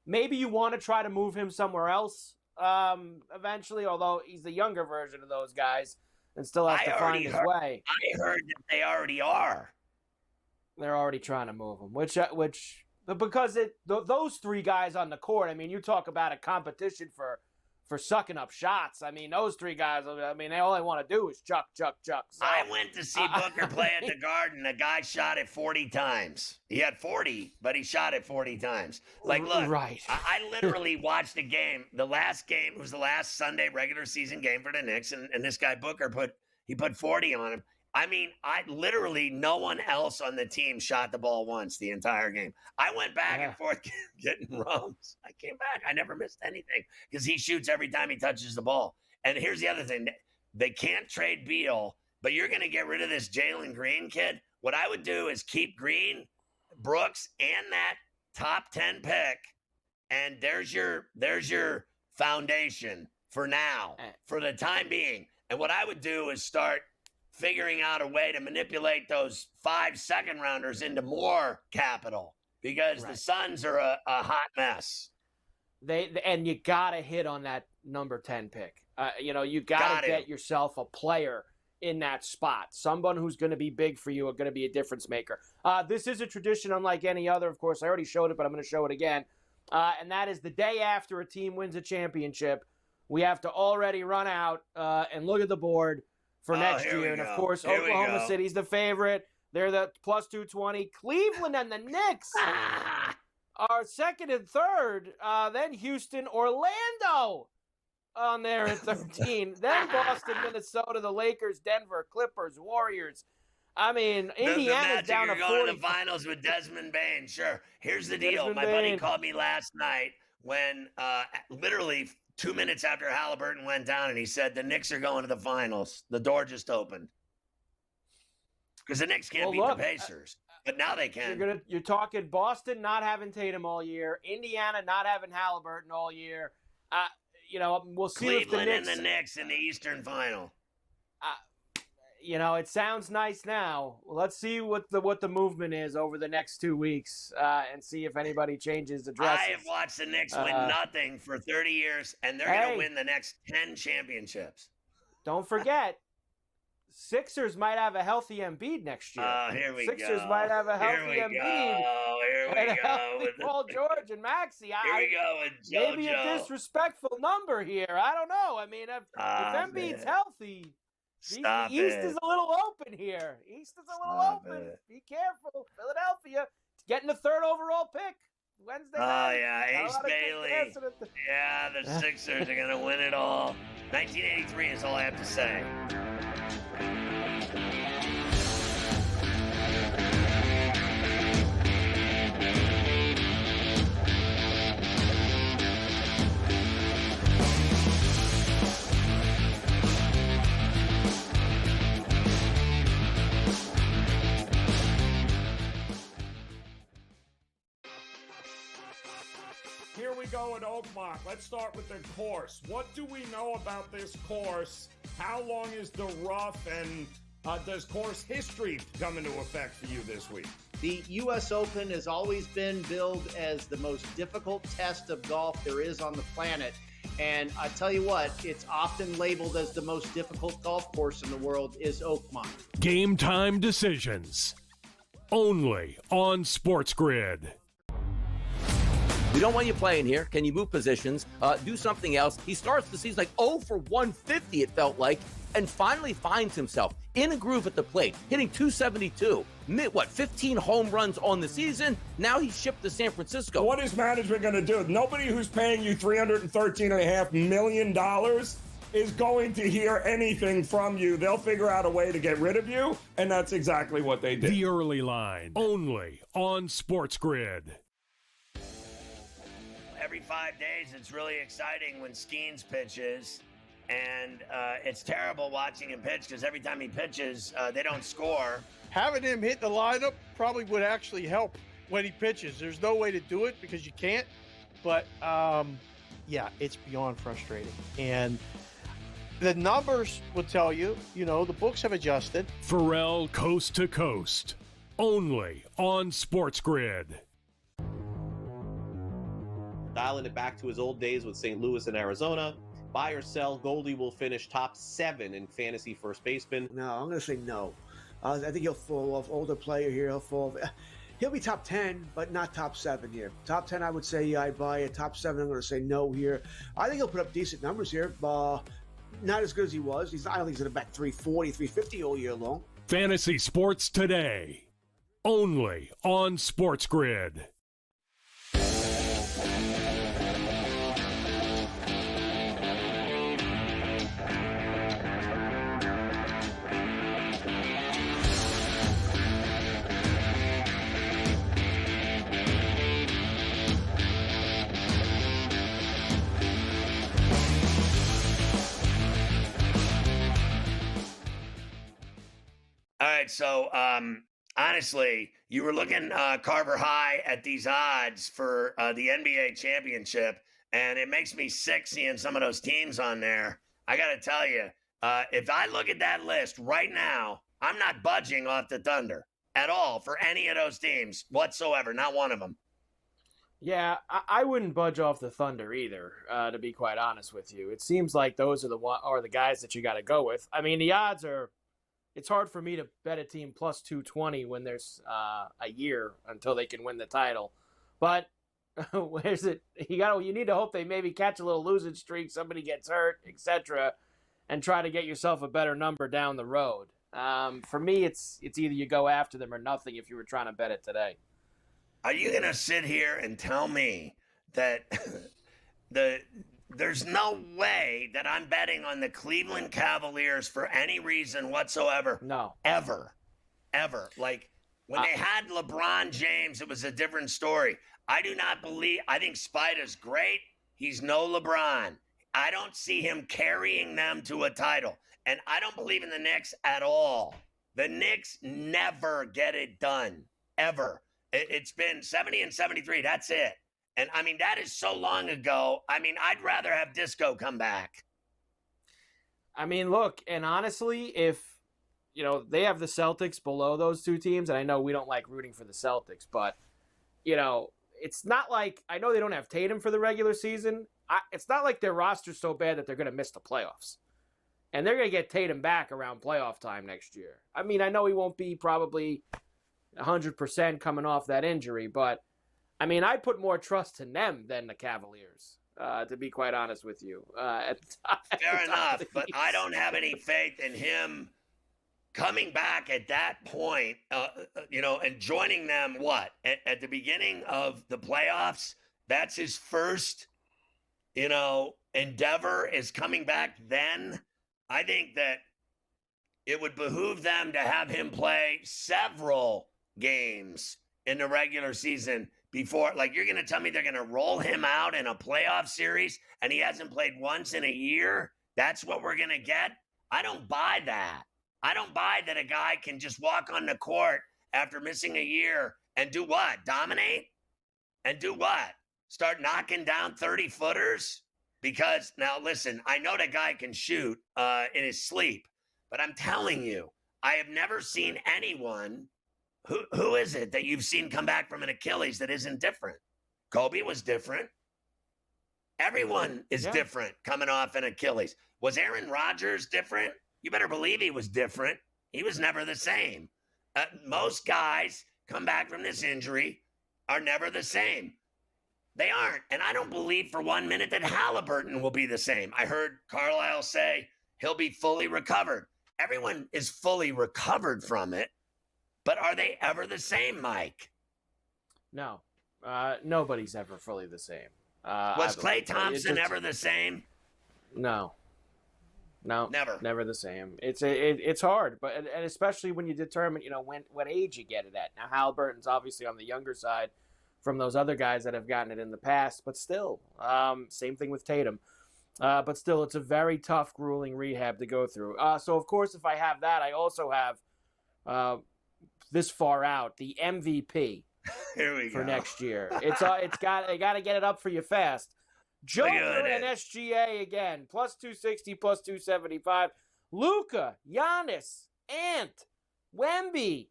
maybe you want to try to move him somewhere else eventually, although he's the younger version of those guys and still has to find his way. I heard that they already are. They're already trying to move him, which because those three guys on the court, I mean, you talk about a competition for sucking up shots. I mean, those three guys, I mean, all they want to do is chuck. So, I went to see Booker play at the Garden. The guy shot it 40 times. He had 40, but he shot it 40 times. Like, look, right. I literally watched the game. The last game was the last Sunday regular season game for the Knicks, and this guy Booker put 40 on him. I mean, no one else on the team shot the ball once the entire game. I went back and forth getting rums. I came back. I never missed anything because he shoots every time he touches the ball. And here's the other thing. They can't trade Beal, but you're going to get rid of this Jalen Green kid. What I would do is keep Green, Brooks, and that top 10 pick, and there's your foundation for now, for the time being. And what I would do is start figuring out a way to manipulate those 5 second-rounders into more capital because the Suns are a hot mess. And you got to hit on that number 10 pick. You got to get yourself a player in that spot, someone who's going to be big for you, or going to be a difference maker. This is a tradition unlike any other. Of course, I already showed it, but I'm going to show it again. And that is the day after a team wins a championship, we have to already run out and look at the board for next year. And, of course, Oklahoma City's the favorite. They're the plus 220. Cleveland and the Knicks are second and third. Then Houston, Orlando on there at 13. Then Boston, Minnesota, the Lakers, Denver, Clippers, Warriors. I mean, Indiana's down to 40. You're going to the finals with Desmond Bain. Sure. Here's the deal. My buddy called me last night when literally 2 minutes after Halliburton went down, and he said the Knicks are going to the finals. The door just opened. Because the Knicks can't beat the Pacers. But now they can. You're talking Boston not having Tatum all year, Indiana not having Halliburton all year. We'll see Cleveland and the Knicks in the Eastern Final. It sounds nice now. Let's see what the movement is over the next 2 weeks and see if anybody changes addresses. I have watched the Knicks win nothing for 30 years, and they're going to win the next 10 championships. Don't forget, Sixers might have a healthy Embiid next year. Here we Sixers might have a healthy Embiid. Here we go. Paul George and Maxey. Here we go with JoJo. Maybe a disrespectful number here. I don't know. I mean, if Embiid's healthy, the East is a little open here. East is a little open. Be careful. Philadelphia getting the 3rd overall pick Wednesday night. Oh, yeah. Ace Bailey. Yeah, the Sixers are going to win it all. 1983 is all I have to say. Here we go at Oakmont. Let's start with the course. What do we know about this course? How long is the rough, and does course history come into effect for you this week? The U.S. Open has always been billed as the most difficult test of golf there is on the planet. And I tell you what, it's often labeled as the most difficult golf course in the world is Oakmont. Game time decisions. Only on SportsGrid. We don't want you playing here. Can you move positions? Do something else. He starts the season like 0 for 150, it felt like, and finally finds himself in a groove at the plate, hitting 272. 15 home runs on the season? Now he's shipped to San Francisco. What is management going to do? Nobody who's paying you $313.5 million is going to hear anything from you. They'll figure out a way to get rid of you, and that's exactly what they did. The Early Line, only on SportsGrid. Every 5 days, it's really exciting when Skeens pitches, and it's terrible watching him pitch because every time he pitches, they don't score. Having him hit the lineup probably would actually help when he pitches. There's no way to do it because you can't, but yeah, it's beyond frustrating. And the numbers will tell you, the books have adjusted. Ferrall Coast to Coast, only on SportsGrid. Dialing it back to his old days with St. Louis and Arizona. Buy or sell, Goldie will finish top 7 in fantasy first baseman. No, I'm going to say no. I think he'll fall off. Older player here, he'll be top 10, but not top 7 here. Top 10, I would say, yeah, I'd buy it. Top 7, I'm going to say no here. I think he'll put up decent numbers here. Not as good as he was. I don't think he's going to bat 340, 350 all year long. Fantasy Sports Today, only on SportsGrid. All right, so honestly, you were looking Carver High at these odds for the NBA championship, and it makes me sick seeing some of those teams on there. I got to tell you, if I look at that list right now, I'm not budging off the Thunder at all for any of those teams whatsoever, not one of them. Yeah, I wouldn't budge off the Thunder either, to be quite honest with you. It seems like those are the guys that you got to go with. I mean, the odds are. It's hard for me to bet a team plus 220 when there's a year until they can win the title. But where's it? You need to hope they maybe catch a little losing streak, somebody gets hurt, etc., and try to get yourself a better number down the road. For me, it's either you go after them or nothing if you were trying to bet it today. Are you going to sit here and tell me that there's no way that I'm betting on the Cleveland Cavaliers for any reason whatsoever? No. Ever. Like, when they had LeBron James, it was a different story. I think Spider's great. He's no LeBron. I don't see him carrying them to a title. And I don't believe in the Knicks at all. The Knicks never get it done. Ever. It's been 70 and 73. That's it. And, I mean, that is so long ago. I mean, I'd rather have Disco come back. I mean, look, and honestly, if, they have the Celtics below those two teams, and I know we don't like rooting for the Celtics, but, it's not like, I know they don't have Tatum for the regular season. It's not like their roster's so bad that they're going to miss the playoffs. And they're going to get Tatum back around playoff time next year. I mean, I know he won't be probably 100% coming off that injury, but I mean, I put more trust in them than the Cavaliers, to be quite honest with you. Fair enough, but I don't have any faith in him coming back at that point, and joining them, at the beginning of the playoffs? That's his first, endeavor is coming back then. I think that it would behoove them to have him play several games in the regular season before, like, you're going to tell me they're going to roll him out in a playoff series and he hasn't played once in a year? That's what we're going to get? I don't buy that. I don't buy that a guy can just walk on the court after missing a year and do what? Dominate? And do what? Start knocking down 30-footers? Because, now listen, I know that guy can shoot in his sleep, but I'm telling you, I have never seen anyone. Who is it that you've seen come back from an Achilles that isn't different? Kobe was different. Everyone is different coming off an Achilles. Was Aaron Rodgers different? You better believe he was different. He was never the same. Most guys come back from this injury are never the same. They aren't. And I don't believe for 1 minute that Halliburton will be the same. I heard Carlisle say he'll be fully recovered. Everyone is fully recovered from it, but are they ever the same, Mike? No. Nobody's ever fully the same. Was Klay Thompson ever the same? No. Never the same. It's hard, but and especially when you determine, what age you get it at. Now Halliburton's obviously on the younger side from those other guys that have gotten it in the past, but still, same thing with Tatum. But still, it's a very tough, grueling rehab to go through. So of course, if I have that, I also have this far out the MVP. Here we for go. next year. They got to get it up for you fast. Joker and SGA again, plus 260, plus 275. Luka, Giannis, Ant, Wemby,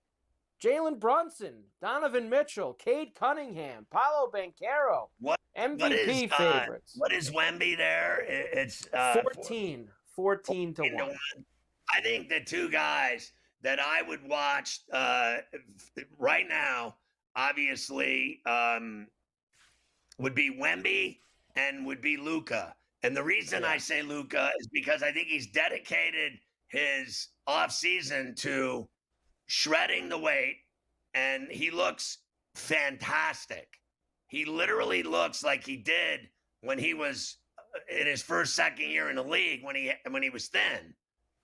Jalen Brunson, Donovan Mitchell, Cade Cunningham, Paolo Banchero. MVP favorites. What is Wemby there? It's 14 to 1. I think the two guys that I would watch right now, obviously, would be Wemby and would be Luka. And the reason I say Luka is because I think he's dedicated his offseason to shredding the weight, and he looks fantastic. He literally looks like he did when he was in his second year in the league, when he was thin.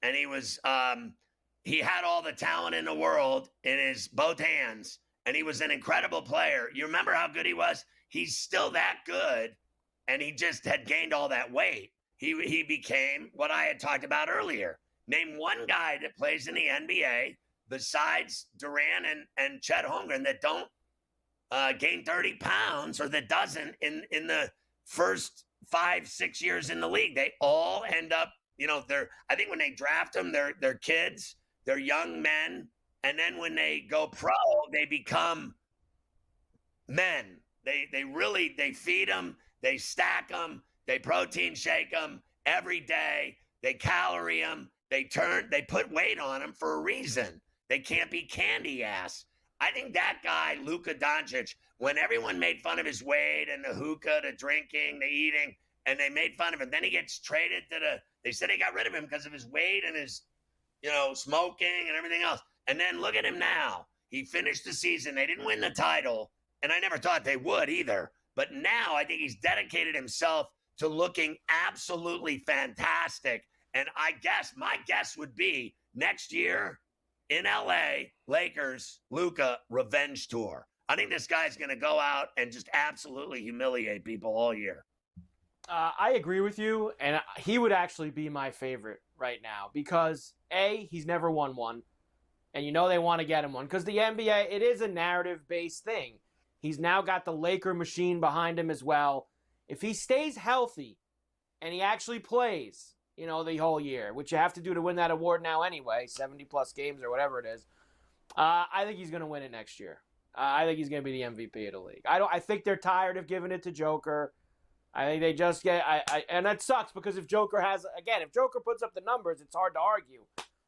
And he was he had all the talent in the world in his both hands, and he was an incredible player. You remember how good he was? He's still that good, and he just had gained all that weight. He became what I had talked about earlier. Name one guy that plays in the NBA besides Durant and Chet Holmgren that don't gain 30 pounds, or that doesn't in the first 5-6 years in the league. They all end up, I think when they draft them, they're kids, they're young men. And then when they go pro, they become men. They feed them, they stack them, they protein shake them every day. They calorie them, they put weight on them for a reason. They can't be candy ass. I think that guy, Luka Doncic, when everyone made fun of his weight and the hookah, the drinking, the eating, and they made fun of him, then he gets traded they said they got rid of him because of his weight and his, smoking and everything else. And then look at him now. He finished the season. They didn't win the title, and I never thought they would either. But now I think he's dedicated himself to looking absolutely fantastic. And my guess would be next year in LA, Lakers, Luka, revenge tour. I think this guy's going to go out and just absolutely humiliate people all year. I agree with you, and he would actually be my favorite right now because, A, he's never won one, and they want to get him one because the NBA, it is a narrative-based thing. He's now got the Laker machine behind him as well. If he stays healthy and he actually plays, the whole year, which you have to do to win that award now anyway, 70-plus games or whatever it is, I think he's going to win it next year. I think he's going to be the MVP of the league. I think they're tired of giving it to Joker. I think they just get and that sucks because if Joker puts up the numbers, it's hard to argue.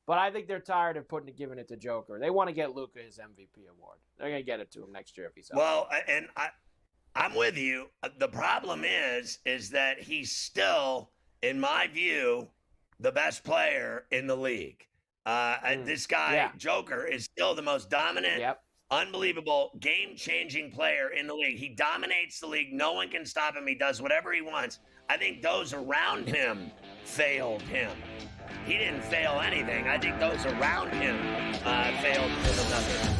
But I think they're tired of giving it to Joker. They want to get Luka his MVP award. They're going to get it to him next year if he's healthy. Well, and I'm with you. The problem is that he's still, in my view, the best player in the league. This guy, Joker, is still the most dominant, unbelievable, game-changing player in the league. He dominates the league. No one can stop him. He does whatever he wants. I think those around him failed him. He didn't fail anything. I think those around him failed nothing.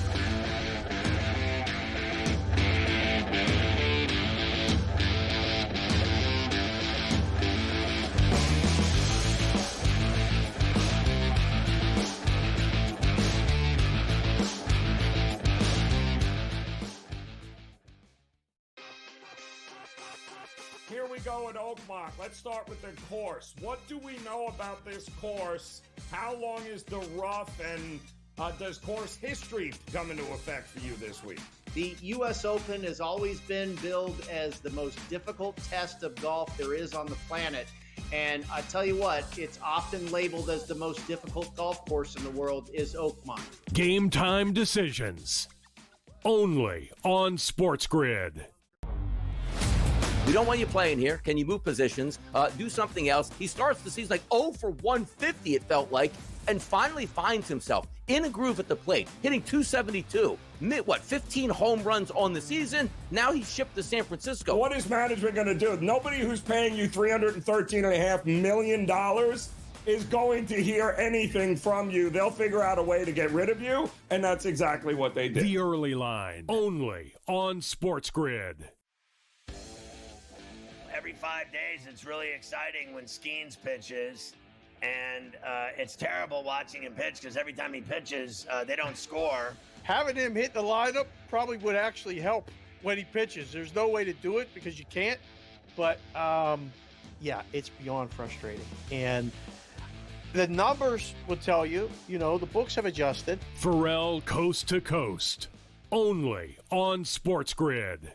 Here we go at Oakmont. Let's start with the course. What do we know about this course? How long is the rough, and does course history come into effect for you this week? The U.S. Open has always been billed as the most difficult test of golf there is on the planet. And I tell you what, it's often labeled as the most difficult golf course in the world is Oakmont. Game time decisions. Only on SportsGrid. We don't want you playing here. Can you move positions? Do something else. He starts the season like 0 for 150, it felt like, and finally finds himself in a groove at the plate, hitting 272. 15 home runs on the season? Now he's shipped to San Francisco. What is management going to do? Nobody who's paying you $313.5 million is going to hear anything from you. They'll figure out a way to get rid of you, and that's exactly what they did. The early line, only on SportsGrid. Every 5 days, it's really exciting when Skeens pitches, and it's terrible watching him pitch because every time he pitches, they don't score. Having him hit the lineup probably would actually help when he pitches. There's no way to do it because you can't. But, yeah, it's beyond frustrating. And the numbers will tell you, the books have adjusted. Ferrall coast to coast, only on SportsGrid.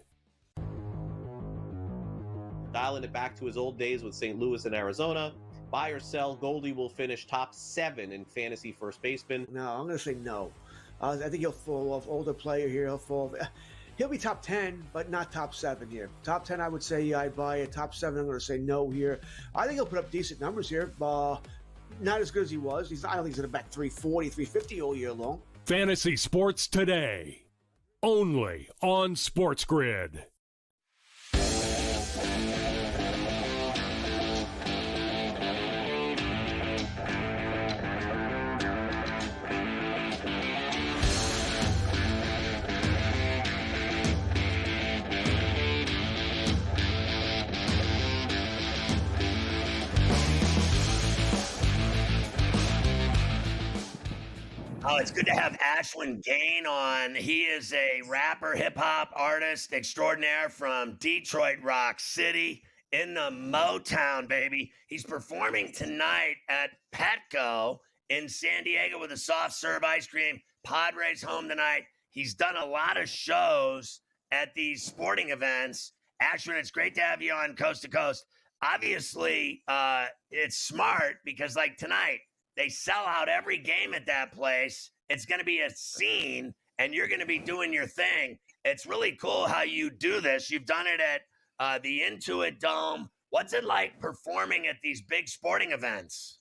Dialing it back to his old days with St. Louis and Arizona. Buy or sell, Goldie will finish top 7 in fantasy first baseman. No, I'm going to say no. I think he'll fall off. Older player here, he'll be top 10, but not top 7 here. Top 10, I would say I'd buy it. Top 7, I'm going to say no here. I think he'll put up decent numbers here. Not as good as he was. I don't think he's going to back 340, 350 all year long. Fantasy Sports Today, only on SportsGrid. Oh, it's good to have Ashwin Gain on. He is a rapper, hip-hop artist extraordinaire from Detroit Rock City in the Motown, baby. He's performing tonight at Petco in San Diego with a soft serve ice cream. Padres home tonight. He's done a lot of shows at these sporting events. Ashwin, it's great to have you on Coast to Coast. Obviously, it's smart because, like tonight, they sell out every game at that place. It's going to be a scene, and you're going to be doing your thing. It's really cool how you do this. You've done it at the Intuit Dome. What's it like performing at these big sporting events?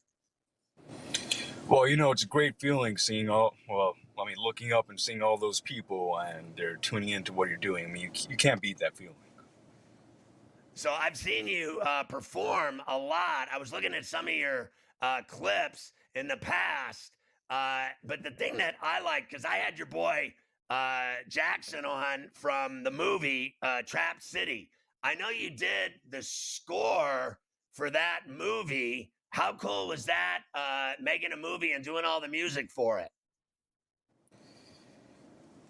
Well, it's a great feeling seeing looking up and seeing all those people, and they're tuning into what you're doing. I mean, you can't beat that feeling. So I've seen you perform a lot. I was looking at some of your clips in the past. But the thing that I like, because I had your boy Jackson on from the movie Trap City. I know you did the score for that movie. How cool was that, making a movie and doing all the music for it?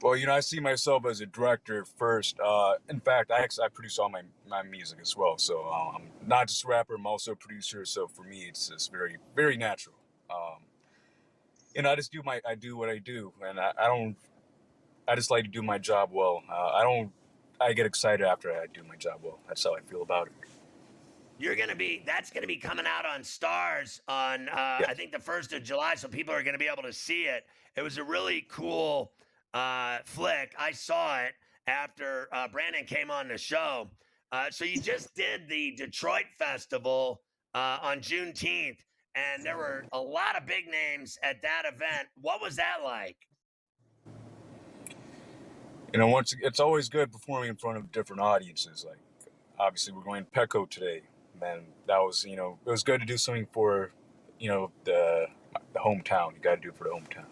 Well, I see myself as a director first. In fact, I produce all my music as well. So I'm not just a rapper, I'm also a producer. So for me, it's just very, very natural. I just I do what I do, and I just like to do my job well. I get excited after I do my job well. That's how I feel about it. That's gonna be coming out on Stars on, I think the 1st of July. So people are gonna be able to see it. It was a really cool flick. I saw it after Brandon came on the show. So you just did the Detroit Festival on Juneteenth, and there were a lot of big names at that event. What was that like? It's always good performing in front of different audiences. Like, obviously, we're going to Petco today, and that was, it was good to do something for, the hometown. You got to do it for the hometown.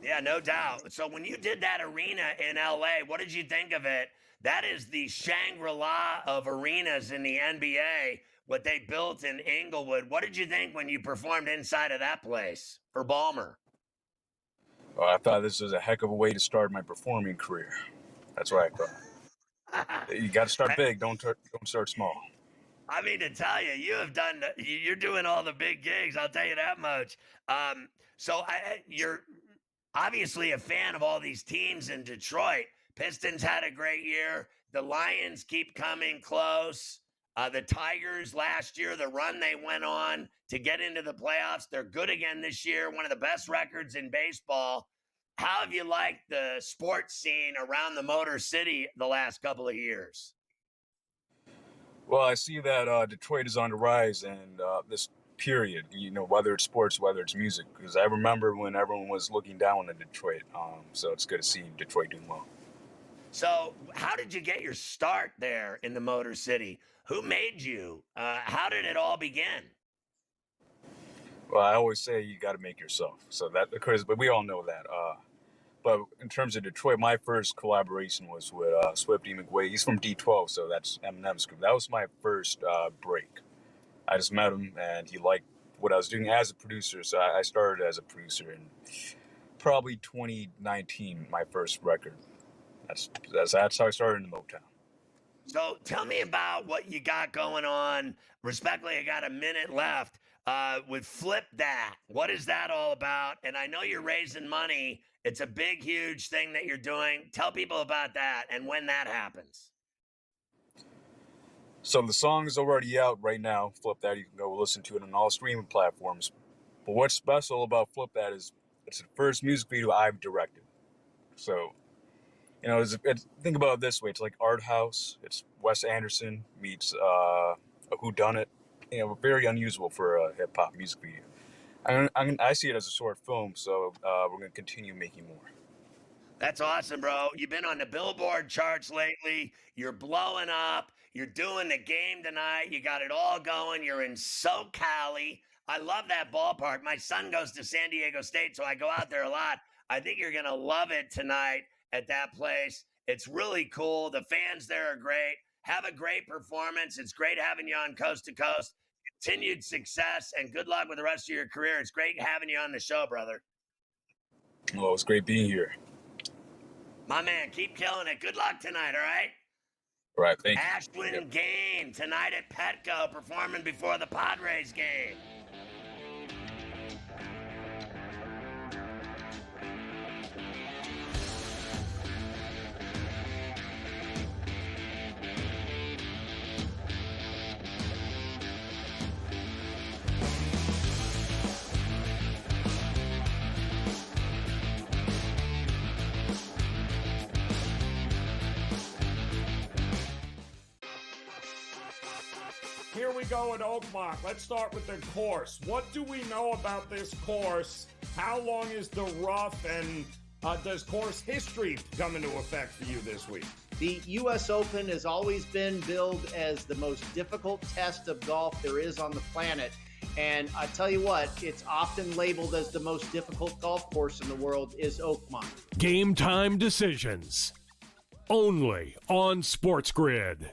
Yeah, no doubt. So when you did that arena in LA, what did you think of it? That is the Shangri-La of arenas in the NBA, what they built in Inglewood. What did you think when you performed inside of that place for Ballmer? Well, I thought this was a heck of a way to start my performing career. That's what I thought. You got to start big. Don't start small. I mean, to tell you, you're doing all the big gigs. I'll tell you that much. So you're obviously a fan of all these teams in Detroit. Pistons had a great year. The Lions keep coming close. The Tigers last year, the run they went on to get into the playoffs, they're good again this year. One of the best records in baseball. How have you liked the sports scene around the Motor City the last couple of years? Well, I see that Detroit is on the rise, and this period, whether it's sports, whether it's music, because I remember when everyone was looking down on Detroit. So it's good to see Detroit doing well. So how did you get your start there in the Motor City? Who made you? How did it all begin? Well, I always say you got to make yourself. So that occurs, but we all know that. But in terms of Detroit, my first collaboration was with Swifty McWay. He's from D12, so that's Eminem's group. That was my first break. I just met him, and he liked what I was doing as a producer. So I started as a producer in probably 2019, my first record. That's how I started in Motown. So tell me about what you got going on. Respectfully, I got a minute left with Flip That. What is that all about? And I know you're raising money. It's a big, huge thing that you're doing. Tell people about that and when that happens. So the song is already out right now. Flip That. You can go listen to it on all streaming platforms. But what's special about Flip That is it's the first music video I've directed. So, think about it this way. It's like art house. It's Wes Anderson meets a whodunit. Very unusual for a hip hop music video. I see it as a short film, so we're going to continue making more. That's awesome, bro. You've been on the Billboard charts lately. You're blowing up. You're doing the game tonight. You got it all going. You're in SoCal. I love that ballpark. My son goes to San Diego State, so I go out there a lot. I think you're going to love it tonight at that place. It's really cool. The fans there are great. Have a great performance. It's great having you on Coast to Coast. Continued success and good luck with the rest of your career. It's great having you on the show, brother. Well, it's great being here. My man, keep killing it. Good luck tonight, all right? All right, thank you. Ashwin Gain tonight at Petco performing before the Padres game. Here we go at Oakmont. Let's start with the course. What do we know about this course? How long is the rough, and does course history come into effect for you this week? The U.S. Open has always been billed as the most difficult test of golf there is on the planet. And I tell you what, it's often labeled as the most difficult golf course in the world is Oakmont. Game time decisions. Only on SportsGrid.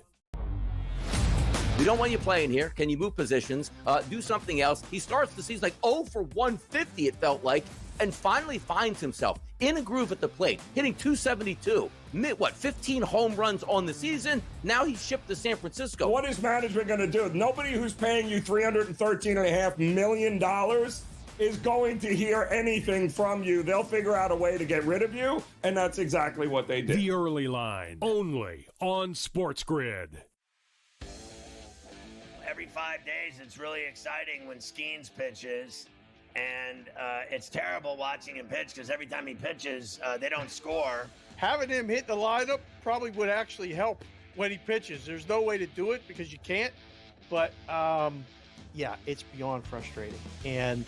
We don't want you playing here. Can you move positions? Do something else. He starts the season like 0 for 150, it felt like, and finally finds himself in a groove at the plate, hitting 272. 15 home runs on the season? Now he's shipped to San Francisco. What is management going to do? Nobody who's paying you $313.5 million is going to hear anything from you. They'll figure out a way to get rid of you, and that's exactly what they did. The early line, only on SportsGrid. Every 5 days, it's really exciting when Skeens pitches, and it's terrible watching him pitch because every time he pitches, they don't score. Having him hit the lineup probably would actually help when he pitches. There's no way to do it because you can't, but yeah, it's beyond frustrating. And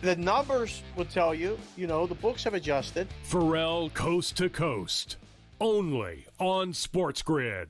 the numbers will tell you, the books have adjusted. Ferrall Coast to Coast, only on SportsGrid.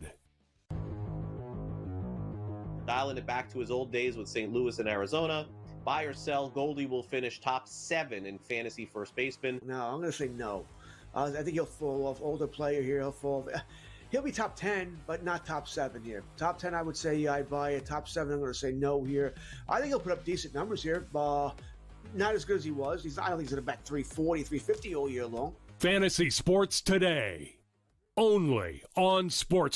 Dialing it back to his old days with St. Louis and Arizona. Buy or sell, Goldie will finish top 7 in fantasy first baseman. No, I'm going to say no. I think he'll fall off. Older player here, he'll be top 10, but not top 7 here. Top 10, I would say I'd buy it. Top 7, I'm going to say no here. I think he'll put up decent numbers here. Not as good as he was. I don't think he's going to bat 340, 350 all year long. Fantasy Sports Today, only on Sports.